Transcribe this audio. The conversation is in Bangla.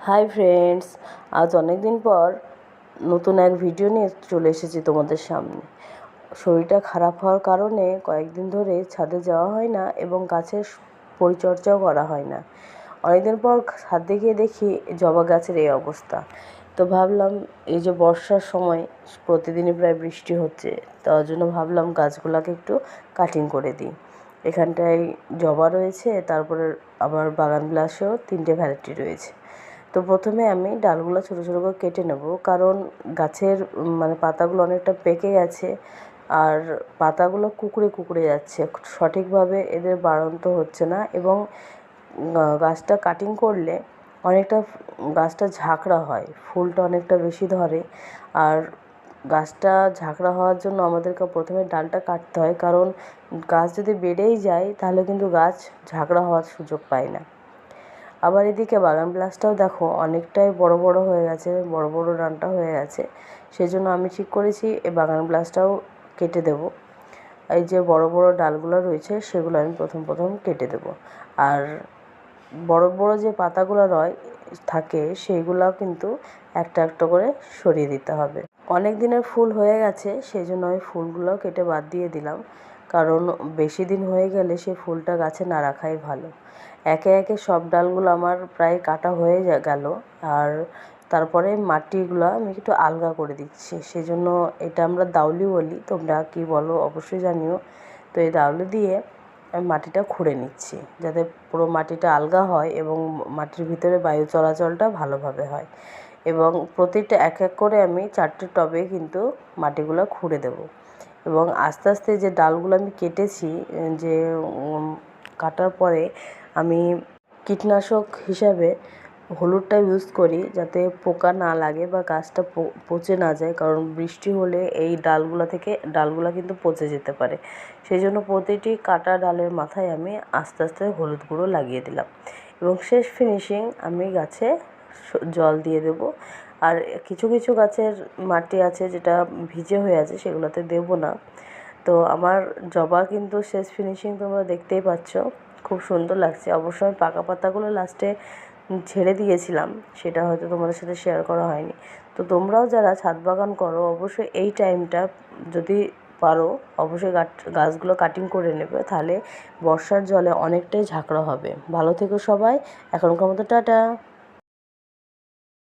হাই ফ্রেন্ডস, আজ অনেক দিন পর নতুন এক ভিডিও নিয়ে চলে এসেছি তোমাদের সামনে। শরীরটা খারাপ হওয়ার কারণে কয়েকদিন ধরে ছাদে যাওয়া হয় না এবং গাছের পরিচর্যাও করা হয় না। অনেকদিন পর ছাদে গিয়ে দেখি জবা গাছের এই অবস্থা। তো ভাবলাম এই যে বর্ষার সময় প্রতিদিনই প্রায় বৃষ্টি হচ্ছে, তার জন্য ভাবলাম গাছগুলোকে একটু কাটিং করে দিই। এখানটায় জবা রয়েছে, তারপরে আবার বাগানবিলাসেও 3টে ভ্যারাইটি রয়েছে। তো প্রথমে আমি ডালগুলো ছোটো ছোটো করে কেটে নেব, কারণ গাছের পাতাগুলো অনেকটা পেকে গেছে আর পাতাগুলো কুঁকড়ে কুঁকড়ে যাচ্ছে, সঠিকভাবে এদের বাড়ন্ত হচ্ছে না এবং গাছটা কাটিং করলে অনেকটা গাছটা ঝাঁকড়া হয়, ফুলটা অনেকটা বেশি ধরে। আর গাছটা ঝাঁকড়া হওয়ার জন্য আমাদেরকে প্রথমে ডালটা কাটতে হয়, কারণ গাছ যদি বেড়েই যায় তাহলে কিন্তু গাছ ঝাঁকড়া হওয়ার সুযোগ পায় না। আবার এদিকে বাগান বিলাসটাও দেখো অনেকটাই বড় বড় হয়ে গেছে, বড় বড় ডাঁটা হয়ে গেছে। সেই জন্য আমি ঠিক করেছি এই বাগান বিলাসটাও কেটে দেব। এই যে বড় বড় ডালগুলো রয়েছে সেগুলো আমি প্রথম কেটে দেব। আর বড় বড় যে পাতাগুলো থাকে সেইগুলো কিন্তু একটা একটা করে সরিয়ে দিতে হবে। অনেক দিনের ফুল হয়ে গেছে, সেই জন্য আমি ফুলগুলো কেটে বাদ দিয়ে দিলাম, কারণ বেশি দিন হয়ে গেলে সেই ফুলটা গাছে না রাখাই ভালো। একে একে সব ডালগুলো আমার প্রায় কাটা হয়ে গেল। আর তারপরে মাটিগুলো আমি একটু আলগা করে দিচ্ছি, সেজন্য এটা আমরা দাউলি বলি, তোমরা কী বলো অবশ্যই জানিও। তো এই দাউলি দিয়ে আমি মাটিটা খুঁড়ে নিচ্ছি, যাতে পুরো মাটিটা আলগা হয় এবং মাটির ভিতরে বায়ু চলাচলটা ভালোভাবে হয়। এবং প্রতিটা এক এক করে আমি 4টে টবে কিন্তু মাটিগুলো খুঁড়ে দেব। এবং আস্তে আস্তে যে ডালগুলো আমি কেটেছি, যে কাটার পরে আমি কীটনাশক হিসাবে হলুদটা ইউজ করি, যাতে পোকা না লাগে বা গাছটা পচে না যায়, কারণ বৃষ্টি হলে এই ডালগুলো কিন্তু পচে যেতে পারে। সেই জন্য প্রতিটি কাটা ডালের মাথায় আমি আস্তে আস্তে হলুদ গুঁড়ো লাগিয়ে দিলাম। এবং শেষ ফিনিশিং আমি গাছে জল দিয়ে দেব। আর কিছু কিছু গাছের মাটি আছে যেটা ভিজে হয়ে আছে, সেগুলোতে দেব না। তো আমার জবা কিন্তু শেষ ফিনিশিং তোমরা দেখতেই পাচ্ছ, খুব সুন্দর লাগছে। অবশ্যই আমি পাকা পাতাগুলো লাস্টে ছেড়ে দিয়েছিলাম, সেটা হয়তো তোমাদের সাথে শেয়ার করা হয়নি। তো তোমরাও যারা ছাদ বাগান করো অবশ্যই এই টাইমটা যদি পারো অবশ্যই গাছগুলো কাটিং করে নেবে, তাহলে বর্ষার জলে অনেকটাই ঝাঁকড়া হবে। ভালো থেকো সবাই, এখনকার মতো টাটা।